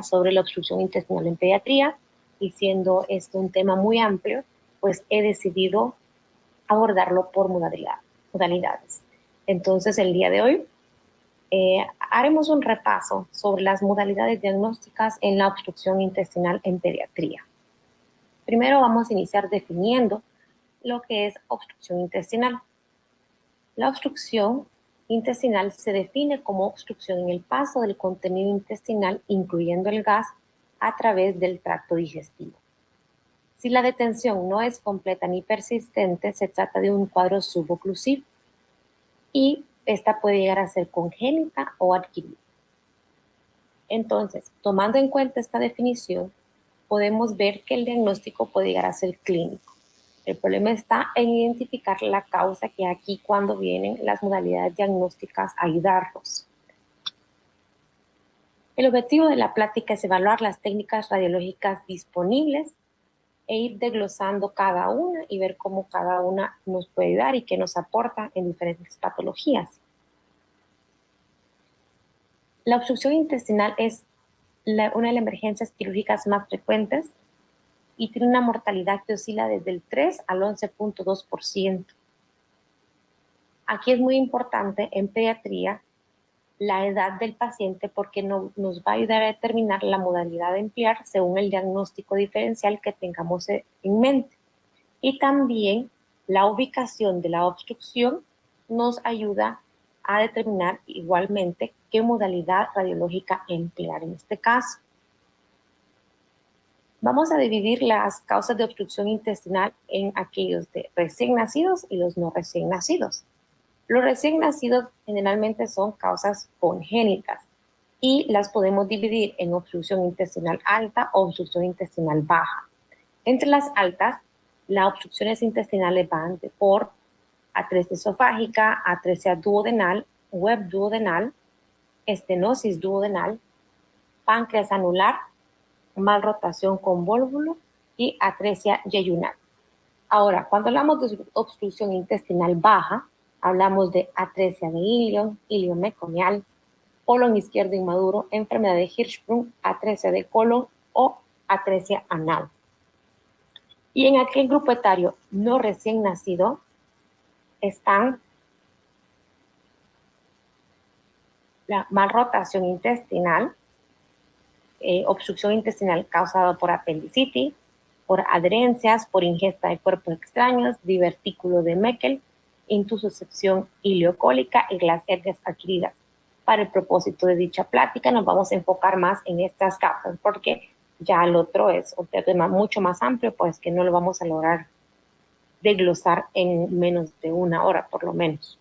sobre la obstrucción intestinal en pediatría, y siendo esto un tema muy amplio, pues he decidido abordarlo por modalidades. Entonces, el día de hoy haremos un repaso sobre las modalidades diagnósticas en la obstrucción intestinal en pediatría. Primero vamos a iniciar definiendo lo que es obstrucción intestinal. La obstrucción intestinal se define como obstrucción en el paso del contenido intestinal, incluyendo el gas, a través del tracto digestivo. Si la detención no es completa ni persistente, se trata de un cuadro suboclusivo y esta puede llegar a ser congénita o adquirida. Entonces, tomando en cuenta esta definición, podemos ver que el diagnóstico puede llegar a ser clínico. El problema está en identificar la causa, que aquí cuando vienen las modalidades diagnósticas a ayudarlos. El objetivo de la plática es evaluar las técnicas radiológicas disponibles e ir desglosando cada una y ver cómo cada una nos puede ayudar y qué nos aporta en diferentes patologías. La obstrucción intestinal es una de las emergencias quirúrgicas más frecuentes y tiene una mortalidad que oscila desde el 3 al 11.2%. Aquí es muy importante en pediatría la edad del paciente porque nos va a ayudar a determinar la modalidad de emplear según el diagnóstico diferencial que tengamos en mente. Y también la ubicación de la obstrucción nos ayuda a determinar igualmente qué modalidad radiológica emplear en este caso. Vamos a dividir las causas de obstrucción intestinal en aquellos de recién nacidos y los no recién nacidos. Los recién nacidos generalmente son causas congénitas y las podemos dividir en obstrucción intestinal alta o obstrucción intestinal baja. Entre las altas, las obstrucciones intestinales van por atresia esofágica, atresia duodenal, web duodenal, estenosis duodenal, páncreas anular, malrotación con vólvulo y atresia yeyunal. Ahora, cuando hablamos de obstrucción intestinal baja, hablamos de atresia de ilio meconial, colon izquierdo inmaduro, enfermedad de Hirschsprung, atresia de colon o atresia anal. Y en aquel grupo etario no recién nacido están la malrotación intestinal, obstrucción intestinal causada por apendicitis, por adherencias, por ingesta de cuerpos extraños, divertículo de Meckel, intussuscepción ileocólica y las hernias adquiridas. Para el propósito de dicha plática nos vamos a enfocar más en estas causas porque ya el otro es un tema mucho más amplio, pues que no lo vamos a lograr desglosar en menos de una hora por lo menos.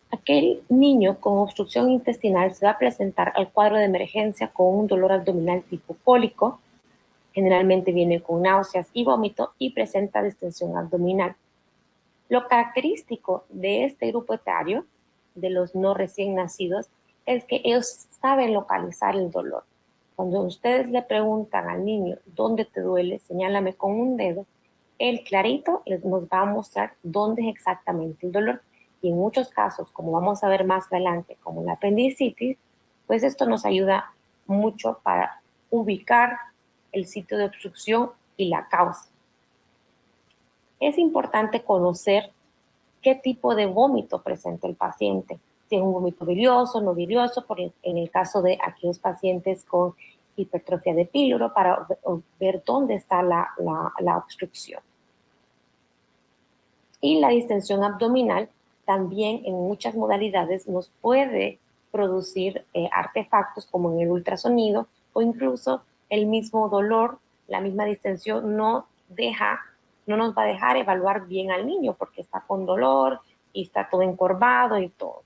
Aquel niño con obstrucción intestinal se va a presentar al cuadro de emergencia con un dolor abdominal tipo cólico, generalmente viene con náuseas y vómito y presenta distensión abdominal. Lo característico de este grupo etario, de los no recién nacidos, es que ellos saben localizar el dolor. Cuando ustedes le preguntan al niño dónde te duele, señálame con un dedo, él clarito nos va a mostrar dónde es exactamente el dolor. Y en muchos casos, como vamos a ver más adelante, como la apendicitis, pues esto nos ayuda mucho para ubicar el sitio de obstrucción y la causa. Es importante conocer qué tipo de vómito presenta el paciente, si es un vómito bilioso, no bilioso, en el caso de aquellos pacientes con hipertrofia de píloro, para ver dónde está la obstrucción. Y la distensión abdominal también en muchas modalidades nos puede producir artefactos como en el ultrasonido o incluso el mismo dolor, la misma distensión no nos va a dejar evaluar bien al niño porque está con dolor y está todo encorvado y todo.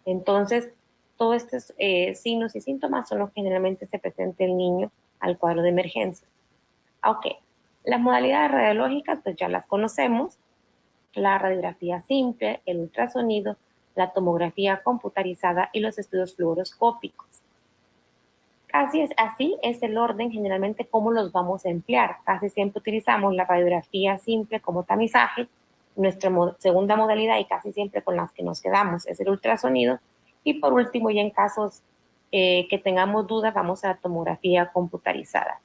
Entonces, todos estos signos y síntomas son los que generalmente se presenta el niño al cuadro de emergencia. Ok, las modalidades radiológicas pues ya las conocemos. La radiografía simple, el ultrasonido, la tomografía computarizada y los estudios fluoroscópicos. Así es el orden generalmente cómo los vamos a emplear. Casi siempre utilizamos la radiografía simple como tamizaje, nuestra segunda modalidad y casi siempre con las que nos quedamos es el ultrasonido, Y por último, ya en casos que tengamos dudas, vamos a la tomografía computarizada.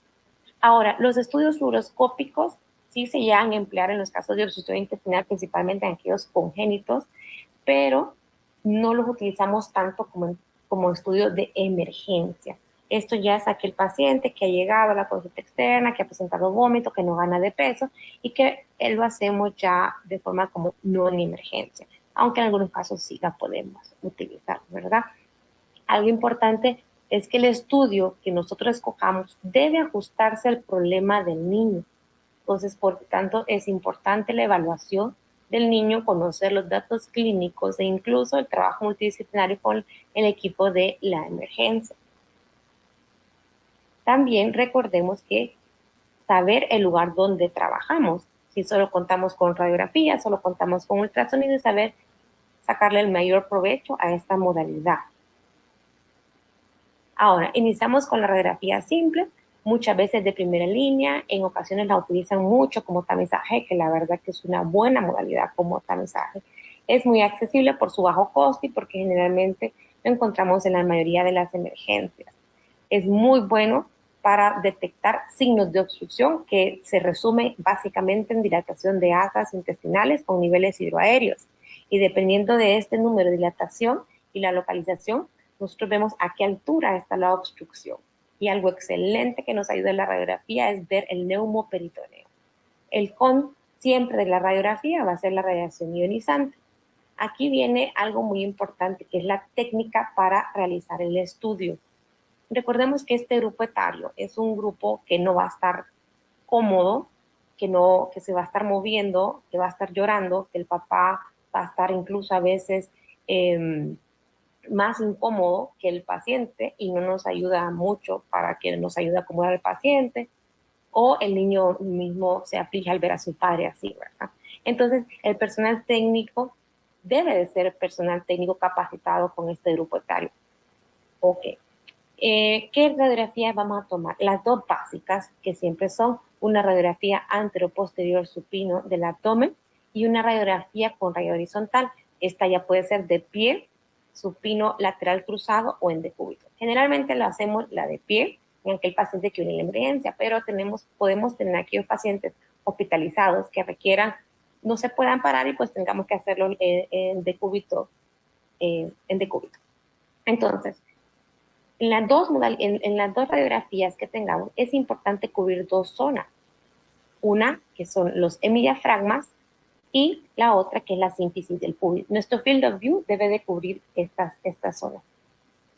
Ahora, los estudios fluoroscópicos sí se llegan a emplear en los casos de obstrucción intestinal, principalmente en aquellos congénitos, pero no los utilizamos tanto como estudios de emergencia. Esto ya es aquel paciente que ha llegado a la consulta externa, que ha presentado vómito, que no gana de peso y que lo hacemos ya de forma como no en emergencia, aunque en algunos casos sí la podemos utilizar, ¿verdad? Algo importante es que el estudio que nosotros escojamos debe ajustarse al problema del niño. Entonces, por tanto, es importante la evaluación del niño, conocer los datos clínicos e incluso el trabajo multidisciplinario con el equipo de la emergencia. También recordemos que saber el lugar donde trabajamos. Si solo contamos con radiografía, solo contamos con ultrasonido y saber sacarle el mayor provecho a esta modalidad. Ahora, iniciamos con la radiografía simple, muchas veces de primera línea, en ocasiones la utilizan mucho como tamizaje, que la verdad que es una buena modalidad como tamizaje. Es muy accesible por su bajo costo y porque generalmente lo encontramos en la mayoría de las emergencias. Es muy bueno para detectar signos de obstrucción que se resume básicamente en dilatación de asas intestinales con niveles hidroaéreos. Y dependiendo de este número de dilatación y la localización, nosotros vemos a qué altura está la obstrucción. Y algo excelente que nos ayuda en la radiografía es ver el neumoperitoneo. El con siempre de la radiografía va a ser la radiación ionizante. Aquí viene algo muy importante, que es la técnica para realizar el estudio. Recordemos que este grupo etario es un grupo que no va a estar cómodo, que se va a estar moviendo, que va a estar llorando, que el papá va a estar incluso a veces más incómodo que el paciente y no nos ayuda mucho para que nos ayude a acomodar al paciente, o el niño mismo se aflige al ver a su padre así, ¿verdad? Entonces, el personal técnico debe de ser personal técnico capacitado con este grupo etario. Ok. ¿Qué radiografía vamos a tomar? Las dos básicas, que siempre son una radiografía antero-posterior supino del abdomen y una radiografía con rayo horizontal. Esta ya puede ser de pie, supino lateral cruzado o en decúbito. Generalmente lo hacemos la de pie en aquel paciente que viene en la emergencia, pero podemos tener aquellos pacientes hospitalizados que requieran, no se puedan parar y pues tengamos que hacerlo en decúbito. Entonces, en las dos radiografías que tengamos, es importante cubrir dos zonas. Una, que son los hemidiafragmas, y la otra, que es la sínfisis del pubis. Nuestro field of view debe de cubrir estas zonas.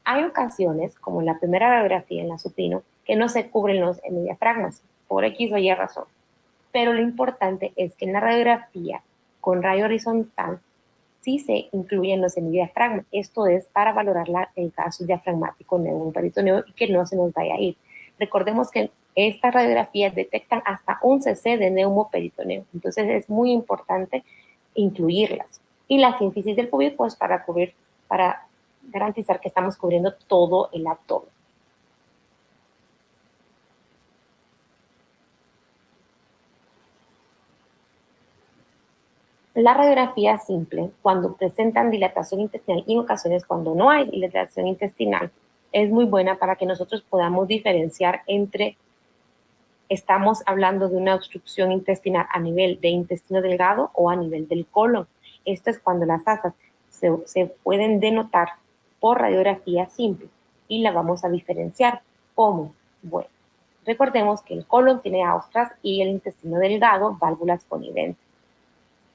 Hay ocasiones, como en la primera radiografía en la supino, que no se cubren los hemidiafragmas, por X o Y razón. Pero lo importante es que en la radiografía con rayo horizontal sí se incluyen los hemidiafragmas. Esto es para valorar el caso diafragmático neumoperitoneo y que no se nos vaya a ir. Recordemos que estas radiografías detectan hasta un cc de neumoperitoneo. Entonces es muy importante incluirlas. Y la sínfisis del pubis, pues para garantizar que estamos cubriendo todo el abdomen. La radiografía simple, cuando presentan dilatación intestinal y en ocasiones cuando no hay dilatación intestinal, es muy buena para que nosotros podamos diferenciar entre estamos hablando de una obstrucción intestinal a nivel de intestino delgado o a nivel del colon. Esto es cuando las asas se pueden denotar por radiografía simple y la vamos a diferenciar. ¿Cómo? Bueno, recordemos que el colon tiene austrias y el intestino delgado válvulas coniventes.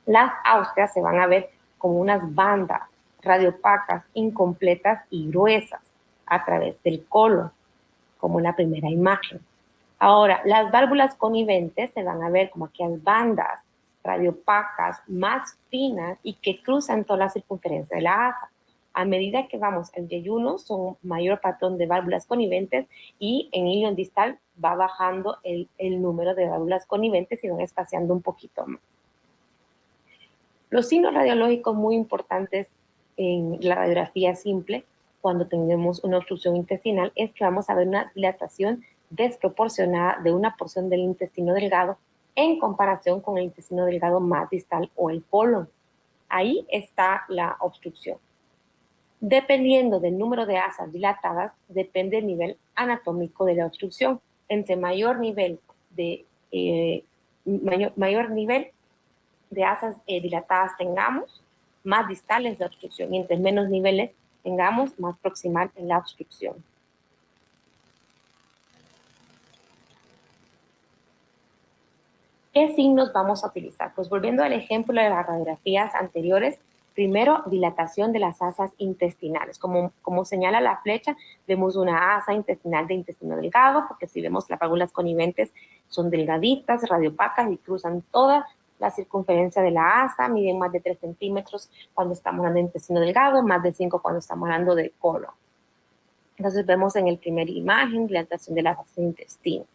Las austrias se van a ver como unas bandas radiopacas, incompletas y gruesas a través del colon, como en la primera imagen. Ahora, las válvulas coniventes se van a ver como aquellas bandas radiopacas más finas y que cruzan toda la circunferencia de la asa. A medida que vamos al yeyuno, son mayor patrón de válvulas coniventes y en ilion distal va bajando el número de válvulas coniventes y van espaciando un poquito más. Los signos radiológicos muy importantes en la radiografía simple, cuando tenemos una obstrucción intestinal, es que vamos a ver una dilatación desproporcionada de una porción del intestino delgado en comparación con el intestino delgado más distal o el colon. Ahí está la obstrucción. Dependiendo del número de asas dilatadas, depende el nivel anatómico de la obstrucción. Entre mayor nivel de asas dilatadas tengamos, más distal es la obstrucción. Mientras menos niveles tengamos, más proximal es la obstrucción. ¿Qué signos vamos a utilizar? Pues volviendo al ejemplo de las radiografías anteriores, primero, dilatación de las asas intestinales. Como señala la flecha, vemos una asa intestinal de intestino delgado, porque si vemos las válvulas coniventes son delgaditas, radiopacas y cruzan toda la circunferencia de la asa, miden más de 3 centímetros cuando estamos hablando de intestino delgado, más de 5 cuando estamos hablando de colon. Entonces vemos en el primer imagen dilatación de las asas de intestino.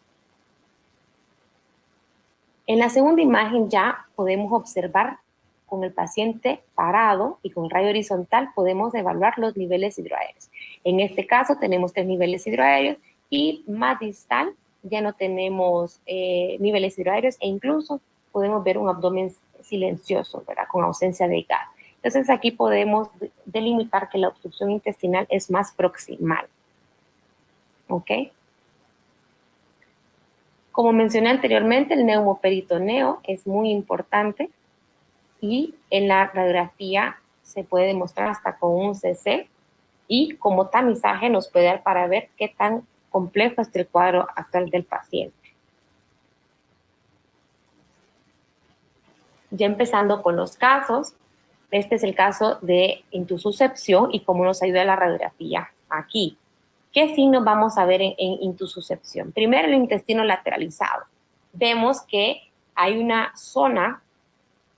En la segunda imagen ya podemos observar con el paciente parado y con rayo horizontal podemos evaluar los niveles hidroaéreos. En este caso tenemos 3 niveles hidroaéreos y más distal ya no tenemos niveles hidroaéreos e incluso podemos ver un abdomen silencioso, ¿verdad? Con ausencia de gas. Entonces aquí podemos delimitar que la obstrucción intestinal es más proximal. ¿Ok? Como mencioné anteriormente, el neumoperitoneo es muy importante y en la radiografía se puede demostrar hasta con un CC y como tamizaje nos puede dar para ver qué tan complejo es el cuadro actual del paciente. Ya empezando con los casos, este es el caso de intususcepción y cómo nos ayuda la radiografía aquí. ¿Qué signos vamos a ver en intususcepción? Primero, el intestino lateralizado. Vemos que hay una zona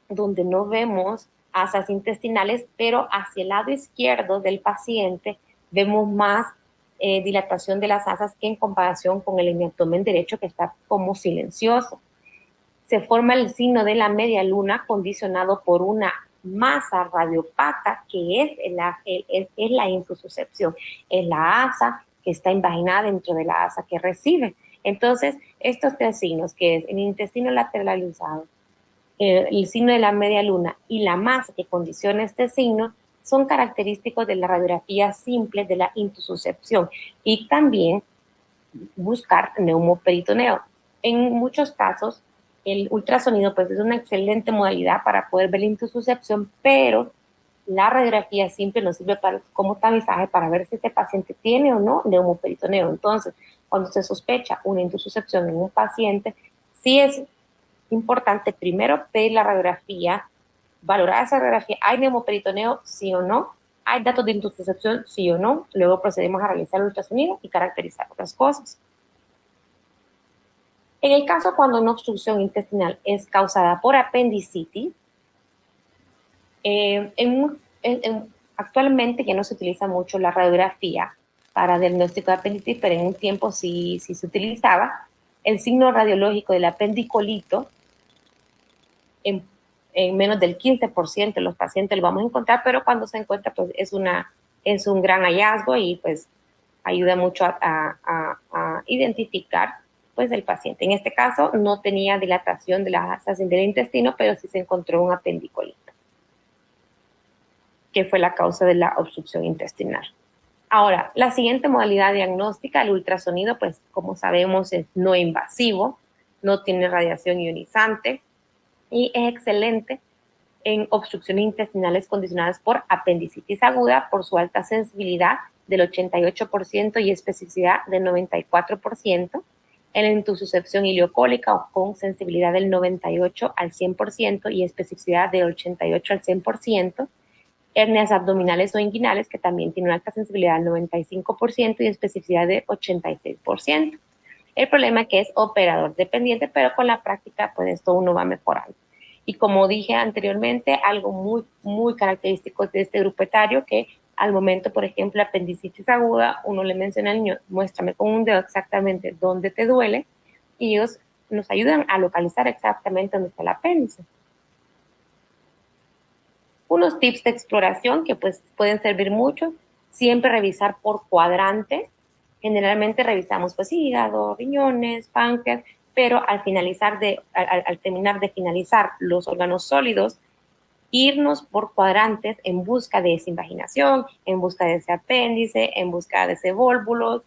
donde no vemos asas intestinales, pero hacia el lado izquierdo del paciente vemos más dilatación de las asas que en comparación con el abdomen derecho que está como silencioso. Se forma el signo de la media luna condicionado por una masa radiopaca que es la intususcepción, es la asa que está invaginada dentro de la asa que recibe. Entonces, estos 3 signos, que es el intestino lateralizado, el signo de la media luna y la masa que condiciona este signo, son característicos de la radiografía simple de la intususcepción y también buscar neumoperitoneo. En muchos casos, el ultrasonido pues, es una excelente modalidad para poder ver la intususcepción, pero la radiografía simple nos sirve como tamizaje para ver si este paciente tiene o no neumoperitoneo. Entonces, cuando se sospecha una intususcepción en un paciente, sí es importante primero pedir la radiografía, valorar esa radiografía, ¿hay neumoperitoneo sí o no? ¿Hay datos de intususcepción sí o no? Luego procedemos a realizar el ultrasonido y caracterizar otras cosas. En el caso cuando una obstrucción intestinal es causada por apendicitis, actualmente ya no se utiliza mucho la radiografía para diagnóstico de apendicitis, pero en un tiempo sí se utilizaba. El signo radiológico del apendicolito en menos del 15% de los pacientes lo vamos a encontrar, pero cuando se encuentra pues es un gran hallazgo y pues ayuda mucho a identificar pues el paciente. En este caso no tenía dilatación de las asas del intestino, pero sí se encontró un apendicolito, que fue la causa de la obstrucción intestinal. Ahora, la siguiente modalidad diagnóstica, el ultrasonido, pues como sabemos es no invasivo, no tiene radiación ionizante y es excelente en obstrucciones intestinales condicionadas por apendicitis aguda por su alta sensibilidad del 88% y especificidad del 94%, en la intususcepción ileocólica o con sensibilidad del 98 al 100% y especificidad del 88 al 100%, hernias abdominales o inguinales que también tienen una alta sensibilidad del 95% y especificidad del 86%. El problema es que es operador dependiente, pero con la práctica pues esto uno va mejorando. Y como dije anteriormente, algo muy, muy característico de este grupo etario, que al momento, por ejemplo, apendicitis aguda, uno le menciona al niño, muéstrame con un dedo exactamente dónde te duele, y ellos nos ayudan a localizar exactamente dónde está el apéndice. Unos tips de exploración que pues pueden servir mucho, siempre revisar por cuadrante. Generalmente revisamos pues hígado, riñones, páncreas, pero al terminar de finalizar los órganos sólidos, irnos por cuadrantes en busca de esa invaginación, en busca de ese apéndice, en busca de ese vólvulo,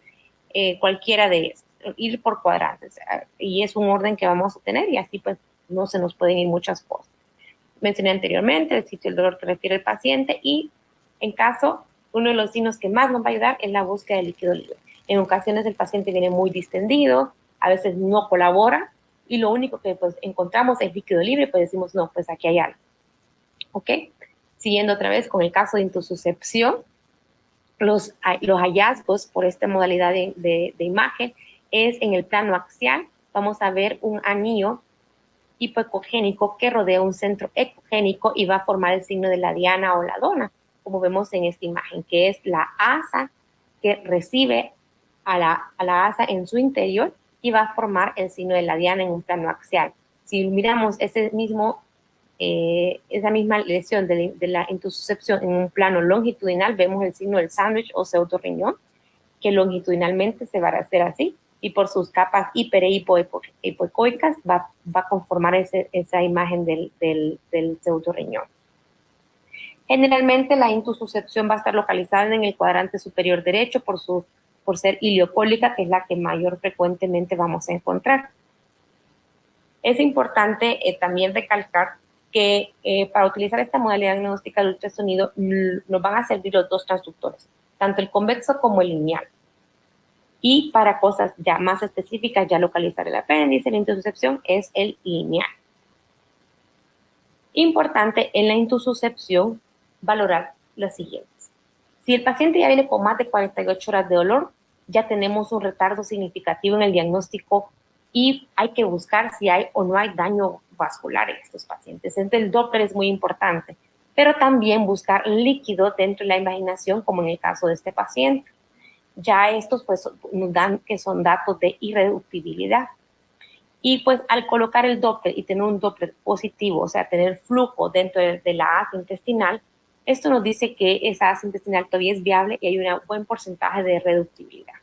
cualquiera de esos, ir por cuadrantes. Y es un orden que vamos a tener y así pues no se nos pueden ir muchas cosas. Mencioné anteriormente el sitio del dolor que refiere el paciente y en caso, uno de los signos que más nos va a ayudar es la búsqueda de líquido libre. En ocasiones el paciente viene muy distendido, a veces no colabora y lo único que pues encontramos es líquido libre, pues decimos, no, pues aquí hay algo. ¿Ok? Siguiendo otra vez con el caso de intususcepción, los hallazgos por esta modalidad de imagen es en el plano axial, vamos a ver un anillo hipoecogénico que rodea un centro ecogénico y va a formar el signo de la diana o la dona, como vemos en esta imagen, que es la asa que recibe a la asa en su interior y va a formar el signo de la diana en un plano axial. Si miramos esa misma lesión de la intususcepción en un plano longitudinal, vemos el signo del sándwich o pseudorriñón, que longitudinalmente se va a hacer así, y por sus capas hiper e hipoecoicas va a conformar esa imagen del pseudorriñón. Generalmente la intususcepción va a estar localizada en el cuadrante superior derecho por ser ileocólica, que es la que mayor frecuentemente vamos a encontrar. Es importante también recalcar que para utilizar esta modalidad diagnóstica del ultrasonido nos van a servir los dos transductores, tanto el convexo como el lineal. Y para cosas ya más específicas, ya localizar el apéndice, la intususcepción es el lineal. Importante en la intususcepción valorar las siguientes. Si el paciente ya viene con más de 48 horas de dolor, ya tenemos un retardo significativo en el diagnóstico y hay que buscar si hay o no hay daño vascular en estos pacientes. Entonces el Doppler es muy importante, pero también buscar líquido dentro de la imaginación, como en el caso de este paciente. Ya estos pues nos dan que son datos de irreductibilidad. Y pues al colocar el Doppler y tener un Doppler positivo, o sea, tener flujo dentro de la asa intestinal, esto nos dice que esa asa intestinal todavía es viable y hay un buen porcentaje de reductibilidad.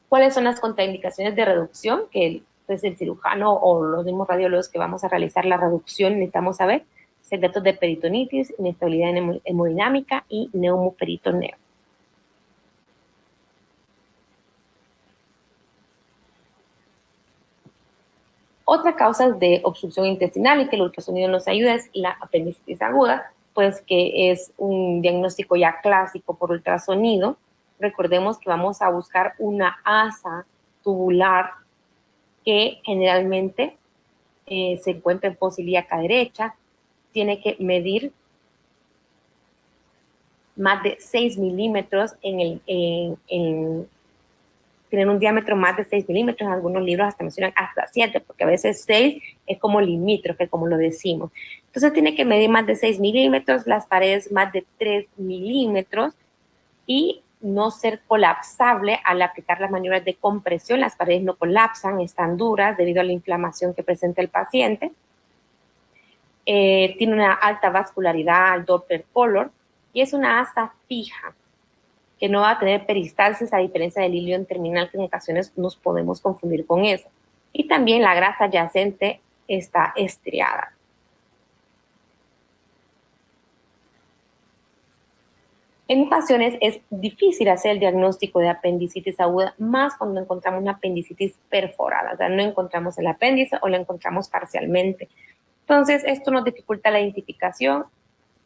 ¿Cuáles son las contraindicaciones de reducción? Que pues, el cirujano o los mismos radiólogos que vamos a realizar la reducción necesitamos saber. Secretos de peritonitis, inestabilidad hemodinámica y neumoperitoneo. Otra causa de obstrucción intestinal y que el ultrasonido nos ayuda es la apendicitis aguda, pues que es un diagnóstico ya clásico por ultrasonido. Recordemos que vamos a buscar una asa tubular que generalmente se encuentra en fosa ilíaca derecha, tiene que medir más de 6 milímetros tienen un diámetro más de 6 milímetros, en algunos libros hasta mencionan hasta 7, porque a veces 6 es como limítrofe, como lo decimos. Entonces tiene que medir más de 6 milímetros, las paredes más de 3 milímetros y no ser colapsable al aplicar las maniobras de compresión. Las paredes no colapsan, están duras debido a la inflamación que presenta el paciente. Tiene una alta vascularidad al Doppler color y es una asa fija, que no va a tener peristalsis a diferencia del ilion terminal, que en ocasiones nos podemos confundir con eso. Y también la grasa adyacente está estriada. En ocasiones es difícil hacer el diagnóstico de apendicitis aguda, más cuando encontramos una apendicitis perforada, o sea, no encontramos el apéndice o lo encontramos parcialmente. Entonces, esto nos dificulta la identificación.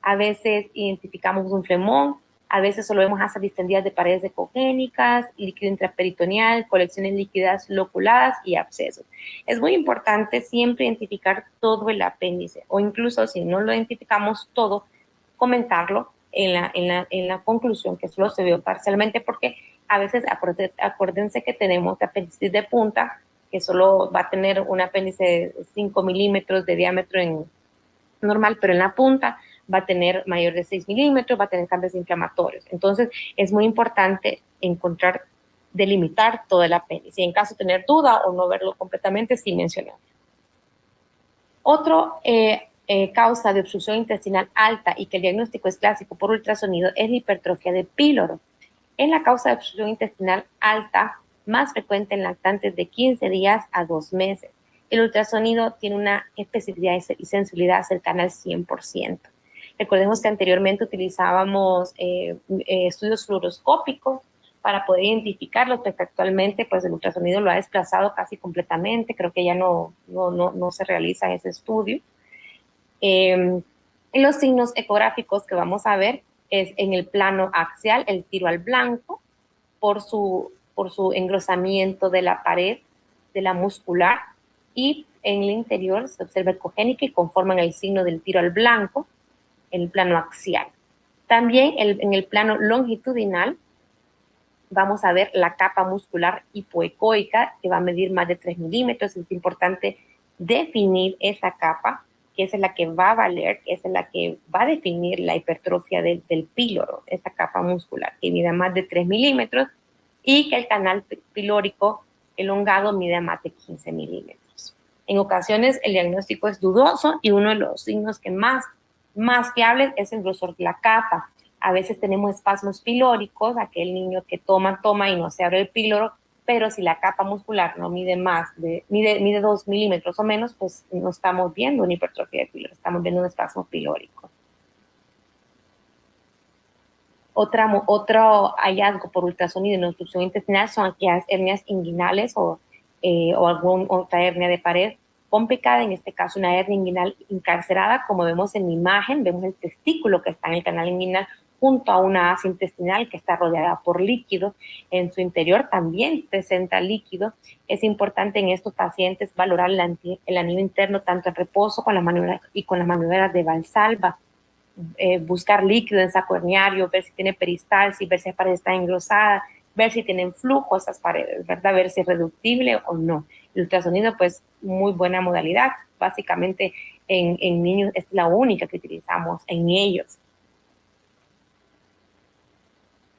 A veces identificamos un flemón, a veces solo vemos asas distendidas de paredes ecogénicas, líquido intraperitoneal, colecciones líquidas loculadas y abscesos. Es muy importante siempre identificar todo el apéndice, o incluso si no lo identificamos todo, comentarlo en la conclusión, que solo se vio parcialmente, porque a veces acuérdense que tenemos apéndice de punta, que solo va a tener un apéndice de 5 milímetros de diámetro en normal, pero en la punta va a tener mayor de 6 milímetros, va a tener cambios inflamatorios. Entonces, es muy importante delimitar todo el apéndice. Y en caso de tener duda o no verlo completamente, sí mencionar. Otro causa de obstrucción intestinal alta y que el diagnóstico es clásico por ultrasonido es la hipertrofia de píloro. Es la causa de obstrucción intestinal alta más frecuente en lactantes de 15 días a 2 meses. El ultrasonido tiene una especificidad y sensibilidad cercana al 100%. Recordemos que anteriormente utilizábamos estudios fluoroscópicos para poder identificarlo, pero actualmente pues el ultrasonido lo ha desplazado casi completamente, creo que ya no se realiza ese estudio. En los signos ecográficos que vamos a ver es en el plano axial, el tiro al blanco, por su engrosamiento de la pared, de la muscular, y en el interior se observa ecogénica y conforman el signo del tiro al blanco, en el plano axial. También en el plano longitudinal vamos a ver la capa muscular hipoecoica, que va a medir más de 3 milímetros. Es importante definir esa capa, que esa es la que va a valer, que esa es la que va a definir la hipertrofia del píloro, esa capa muscular, que mide más de 3 milímetros, y que el canal pilórico elongado mide más de 15 milímetros. En ocasiones el diagnóstico es dudoso y uno de los signos que más fiables es el grosor de la capa. A veces tenemos espasmos pilóricos, aquel niño que toma y no se abre el píloro, pero si la capa muscular no mide mide 2 milímetros o menos, pues no estamos viendo una hipertrofia de píloro, estamos viendo un espasmo pilórico. Otro hallazgo por ultrasonido en obstrucción intestinal son aquellas hernias inguinales o alguna otra hernia de pared complicada, en este caso una hernia inguinal encarcerada, como vemos en la imagen, vemos el testículo que está en el canal inguinal junto a una asa intestinal que está rodeada por líquido. En su interior también presenta líquido. Es importante en estos pacientes valorar el anillo interno tanto en reposo con las maniobras de Valsalva. Buscar líquido en saco herniario, ver si tiene peristalsis, ver si las paredes están engrosadas, ver si tienen flujo esas paredes, ¿verdad? Ver si es reductible o no. El ultrasonido, pues, muy buena modalidad. Básicamente, en niños es la única que utilizamos en ellos.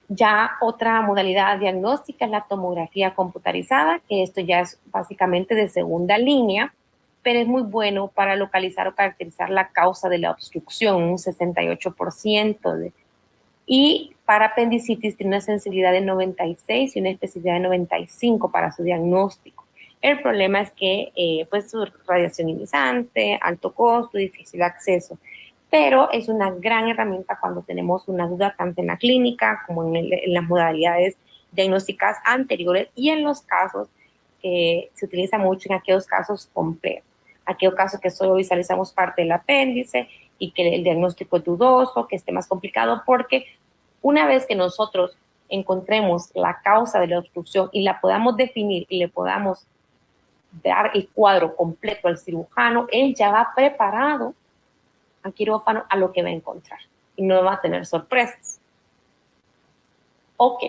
Ya otra modalidad diagnóstica es la tomografía computarizada, que esto ya es básicamente de segunda línea, pero es muy bueno para localizar o caracterizar la causa de la obstrucción, un 68%. Y para apendicitis tiene una sensibilidad de 96 y una especificidad de 95 para su diagnóstico. El problema es que pues su radiación ionizante, alto costo, difícil acceso, pero es una gran herramienta cuando tenemos una duda tanto en la clínica como en las modalidades diagnósticas anteriores y en los casos que se utiliza mucho en aquellos casos complejos, aquellos casos que solo visualizamos parte del apéndice y que el diagnóstico es dudoso, que esté más complicado, porque una vez que nosotros encontremos la causa de la obstrucción y la podamos definir y le podamos dar el cuadro completo al cirujano, él ya va preparado al quirófano a lo que va a encontrar y no va a tener sorpresas. Ok,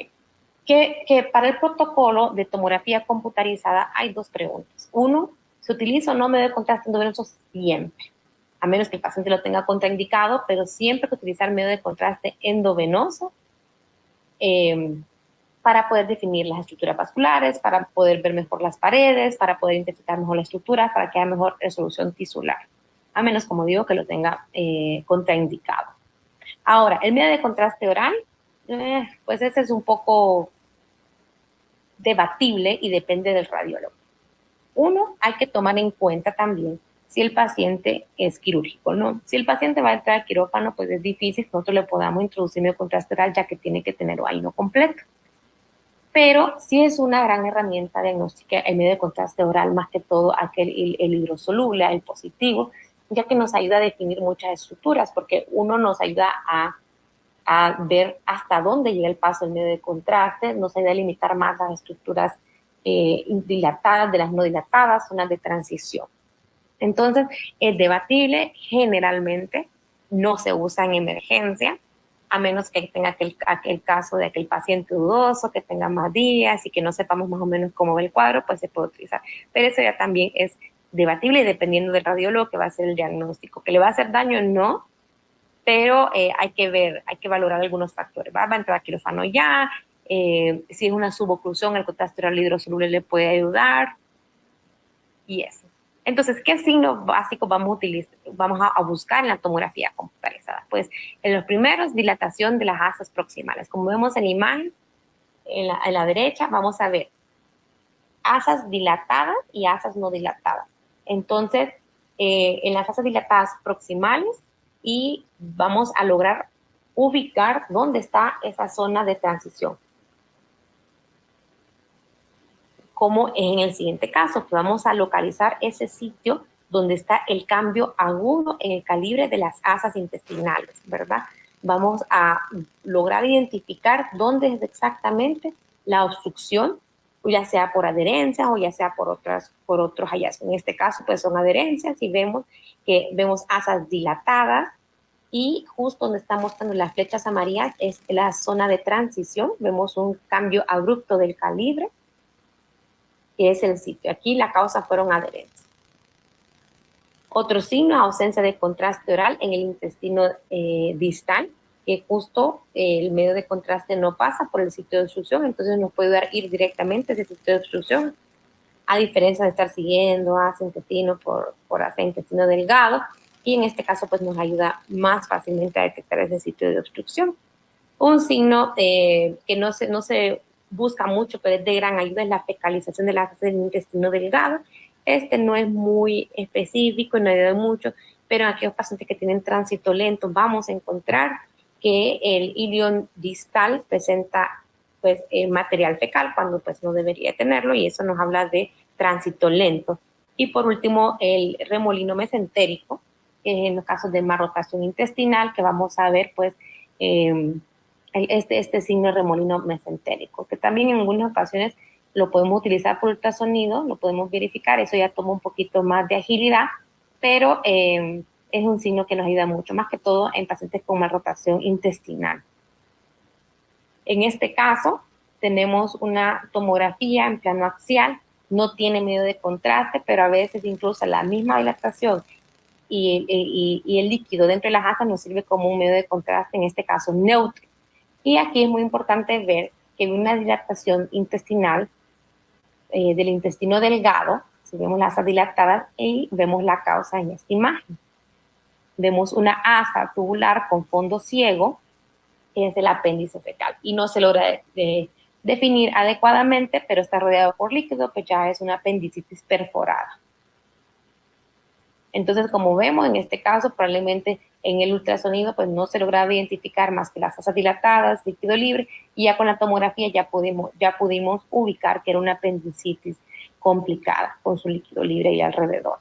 que para el protocolo de tomografía computarizada hay dos preguntas. Uno, ¿se utiliza o no medio de contraste endovenoso? Siempre, a menos que el paciente lo tenga contraindicado, pero siempre hay que utilizar medio de contraste endovenoso para poder definir las estructuras vasculares, para poder ver mejor las paredes, para poder identificar mejor la estructura, para que haya mejor resolución tisular, a menos, como digo, que lo tenga contraindicado. Ahora, el medio de contraste oral, pues ese es un poco debatible y depende del radiólogo. Uno, hay que tomar en cuenta también si el paciente es quirúrgico, ¿no? Si el paciente va a entrar al quirófano, pues es difícil que nosotros le podamos introducir medio de contraste oral, ya que tiene que tener ahí completo. Pero sí es una gran herramienta diagnóstica el medio de contraste oral, más que todo el hidrosoluble, el positivo, ya que nos ayuda a definir muchas estructuras, porque uno nos ayuda a ver hasta dónde llega el paso del medio de contraste, nos ayuda a limitar más las estructuras dilatadas de las no dilatadas, zonas de transición. Entonces, es debatible, generalmente no se usa en emergencia, a menos que tenga aquel caso de aquel paciente dudoso, que tenga más días y que no sepamos más o menos cómo va el cuadro, pues se puede utilizar. Pero eso ya también es debatible y dependiendo del radiólogo que va a hacer el diagnóstico. ¿Que le va a hacer daño? No, pero hay que valorar algunos factores. Va a entrar a quirófano ya, si es una suboclusión, el contraste oral hidrosoluble le puede ayudar y eso. Entonces, ¿qué signos básicos vamos a buscar en la tomografía computarizada? Pues en los primeros, dilatación de las asas proximales. Como vemos en la imagen, en la derecha, vamos a ver asas dilatadas y asas no dilatadas. Entonces, en las asas dilatadas proximales y vamos a lograr ubicar dónde está esa zona de transición. Como en el siguiente caso, que vamos a localizar ese sitio donde está el cambio agudo en el calibre de las asas intestinales, ¿verdad? Vamos a lograr identificar dónde es exactamente la obstrucción, ya sea por adherencias o ya sea por otros hallazgos. En este caso, pues son adherencias y vemos asas dilatadas y justo donde están mostrando las flechas amarillas es la zona de transición. Vemos un cambio abrupto del calibre, que es el sitio. Aquí la causa fueron adherencias. Otro signo, ausencia de contraste oral en el intestino distal, que justo el medio de contraste no pasa por el sitio de obstrucción, entonces nos puede ir directamente ese sitio de obstrucción, a diferencia de estar siguiendo asa intestino por asa intestino delgado, y en este caso pues nos ayuda más fácilmente a detectar ese sitio de obstrucción. Un signo que no se busca mucho, pero es de gran ayuda, es la fecalización de las asas del intestino delgado. Este no es muy específico, no ayuda mucho, pero en aquellos pacientes que tienen tránsito lento vamos a encontrar que el ilion distal presenta pues material fecal cuando pues no debería tenerlo, y eso nos habla de tránsito lento. Y por último, el remolino mesentérico, en los casos de malrotación intestinal, que vamos a ver pues este signo de remolino mesentérico, que también en algunas ocasiones lo podemos utilizar por ultrasonido, lo podemos verificar, eso ya toma un poquito más de agilidad, pero es un signo que nos ayuda mucho, más que todo en pacientes con malrotación intestinal. En este caso, tenemos una tomografía en plano axial, no tiene medio de contraste, pero a veces incluso la misma dilatación y el líquido dentro de las asas nos sirve como un medio de contraste, en este caso neutro. Y aquí es muy importante ver que hay una dilatación intestinal del intestino delgado, si vemos las asas dilatadas, y vemos la causa en esta imagen. Vemos una asa tubular con fondo ciego, que es el apéndice fecal, y no se logra definir adecuadamente, pero está rodeado por líquido, que ya es una apendicitis perforada. Entonces, como vemos, en este caso, probablemente en el ultrasonido, pues no se lograba identificar más que las asas dilatadas, líquido libre, y ya con la tomografía ya pudimos ubicar que era una apendicitis complicada, con su líquido libre y alrededor.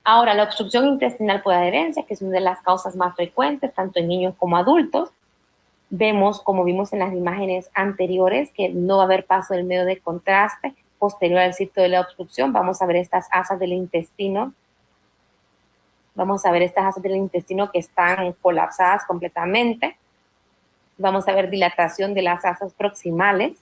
Ahora, la obstrucción intestinal por adherencia, que es una de las causas más frecuentes, tanto en niños como adultos. Vemos, como vimos en las imágenes anteriores, que no va a haber paso del medio de contraste posterior al sitio de la obstrucción. Vamos a ver estas asas del intestino. Vamos a ver estas asas del intestino que están colapsadas completamente. Vamos a ver dilatación de las asas proximales.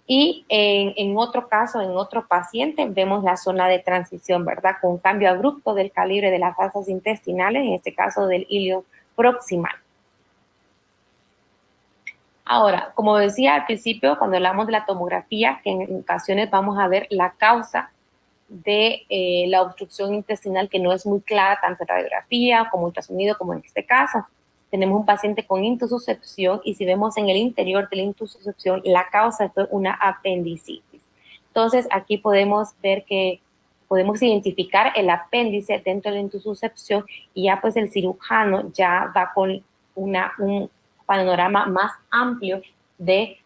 Y en otro caso, en otro paciente, vemos la zona de transición, ¿verdad? Con un cambio abrupto del calibre de las asas intestinales, en este caso del ilio proximal. Ahora, como decía al principio, cuando hablamos de la tomografía, que en ocasiones vamos a ver la causa de la obstrucción intestinal que no es muy clara, tanto en radiografía como ultrasonido, como en este caso. Tenemos un paciente con intususcepción y si vemos en el interior de la intususcepción, la causa fue una apendicitis. Entonces, aquí podemos ver que podemos identificar el apéndice dentro de la intususcepción y ya pues el cirujano ya va con un panorama más amplio de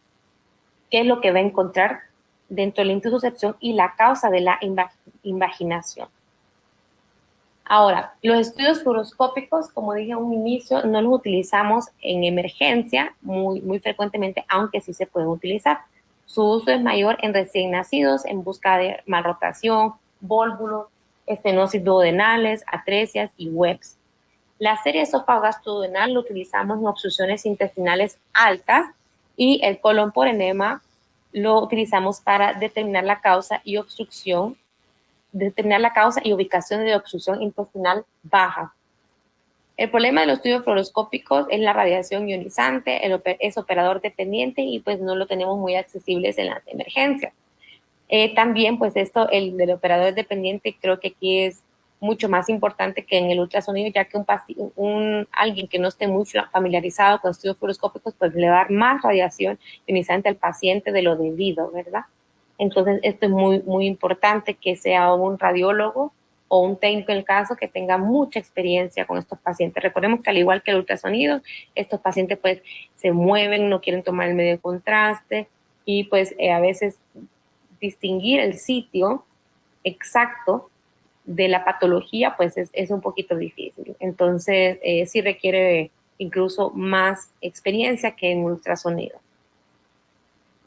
qué es lo que va a encontrar dentro de la intususcepción y la causa de la invaginación. Ahora, los estudios fluoroscópicos, como dije en un inicio, no los utilizamos en emergencia muy frecuentemente, aunque sí se pueden utilizar. Su uso es mayor en recién nacidos, en busca de malrotación, vólvulos, estenosis duodenales, atresias y webs. La serie esófago-gastroduodenal lo utilizamos en obstrucciones intestinales altas y el colon por enema lo utilizamos para determinar la causa y ubicación de obstrucción intestinal baja. El problema de los estudios fluoroscópicos es la radiación ionizante, es operador dependiente y pues no lo tenemos muy accesibles en las emergencias. También pues el del operador dependiente creo que aquí es mucho más importante que en el ultrasonido, ya que alguien que no esté muy familiarizado con estudios fluoroscópicos pues le va a dar más radiación ionizante al paciente de lo debido, ¿verdad? Entonces, esto es muy importante que sea un radiólogo o un técnico en el caso que tenga mucha experiencia con estos pacientes. Recordemos que al igual que el ultrasonido, estos pacientes pues se mueven, no quieren tomar el medio de contraste y pues a veces distinguir el sitio exacto de la patología pues es un poquito difícil. Entonces, sí requiere incluso más experiencia que en ultrasonido.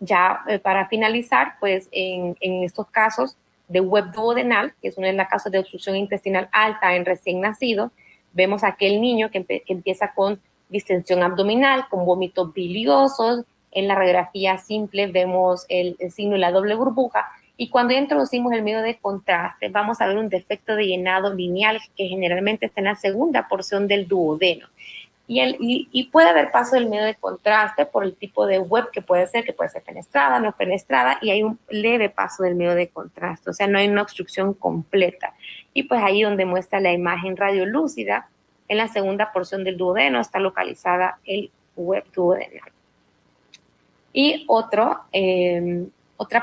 Ya para finalizar, pues en estos casos de web duodenal, que es uno de los casos de obstrucción intestinal alta en recién nacido, vemos a aquel niño que empieza con distensión abdominal, con vómitos biliosos. En la radiografía simple vemos el signo de la doble burbuja. Y cuando ya introducimos el medio de contraste, vamos a ver un defecto de llenado lineal que generalmente está en la segunda porción del duodeno. Y puede haber paso del medio de contraste por el tipo de web que puede ser fenestrada, no fenestrada, y hay un leve paso del medio de contraste, o sea, no hay una obstrucción completa. Y pues ahí donde muestra la imagen radiolúcida, en la segunda porción del duodeno está localizada el web duodenal. Y otra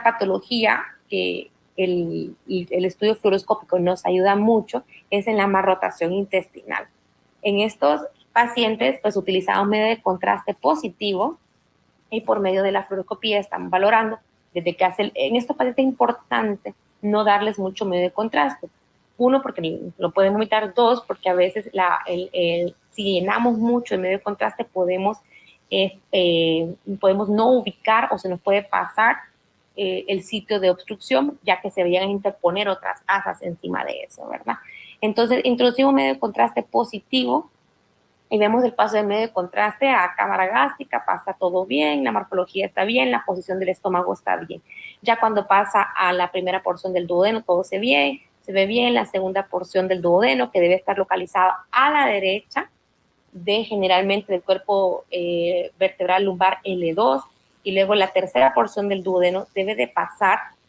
patología que el estudio fluoroscópico nos ayuda mucho es en la malrotación intestinal. En estos pacientes, pues utilizamos medio de contraste positivo y por medio de la fluoroscopía están valorando desde que en estos pacientes es importante no darles mucho medio de contraste. Uno, porque lo pueden vomitar. Dos, porque a veces si llenamos mucho el medio de contraste podemos no ubicar o se nos puede pasar el sitio de obstrucción, ya que se vayan a interponer otras asas encima de eso, ¿verdad? Entonces, introducimos medio de contraste positivo y vemos el paso del medio de contraste a cámara gástrica, pasa todo bien, la morfología está bien, la posición del estómago está bien. Ya cuando pasa a la primera porción del duodeno, todo se ve bien, la segunda porción del duodeno, que debe estar localizada a la derecha generalmente del cuerpo vertebral lumbar L2, y luego la tercera porción del duodeno debe de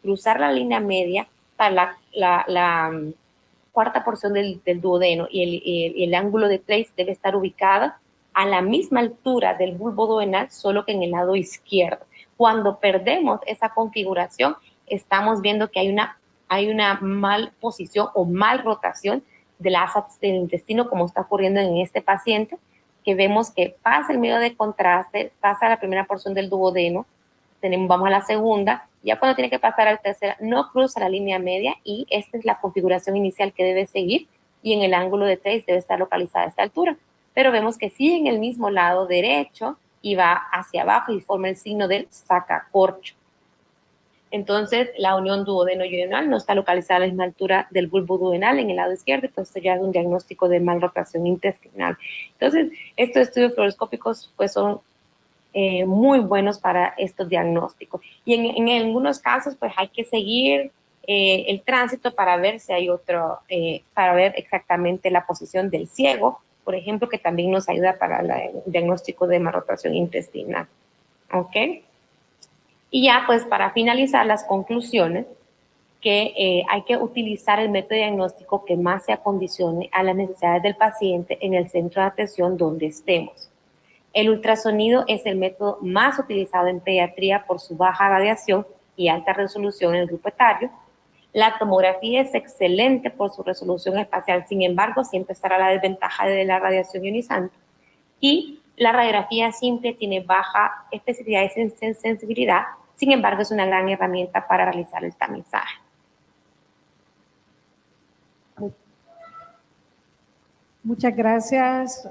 cruzar la línea media para la cuarta porción del duodeno, y el ángulo de trace debe estar ubicado a la misma altura del bulbo duodenal, solo que en el lado izquierdo. Cuando perdemos esa configuración, estamos viendo que hay una mal posición o mal rotación de la asa del intestino, como está ocurriendo en este paciente, que vemos que pasa el medio de contraste, pasa la primera porción del duodeno, vamos a la segunda, ya cuando tiene que pasar a la tercera, no cruza la línea media, y esta es la configuración inicial que debe seguir, y en el ángulo de trace debe estar localizada a esta altura. Pero vemos que sigue en el mismo lado derecho y va hacia abajo y forma el signo del sacacorcho. Entonces, la unión duodeno-duodenal no está localizada a la misma altura del bulbo duodenal en el lado izquierdo, entonces ya es un diagnóstico de malrotación intestinal. Entonces, estos estudios fluoroscópicos pues son muy buenos para estos diagnósticos. Y en algunos casos, pues hay que seguir el tránsito para ver si hay para ver exactamente la posición del ciego, por ejemplo, que también nos ayuda para el diagnóstico de malrotación intestinal. ¿Ok? Y ya, pues para finalizar las conclusiones, que hay que utilizar el método diagnóstico que más se acondicione a las necesidades del paciente en el centro de atención donde estemos. El ultrasonido es el método más utilizado en pediatría por su baja radiación y alta resolución en el grupo etario. La tomografía es excelente por su resolución espacial, sin embargo, siempre estará la desventaja de la radiación ionizante. Y la radiografía simple tiene baja especificidad y sensibilidad, sin embargo, es una gran herramienta para realizar el tamizaje. Muchas gracias.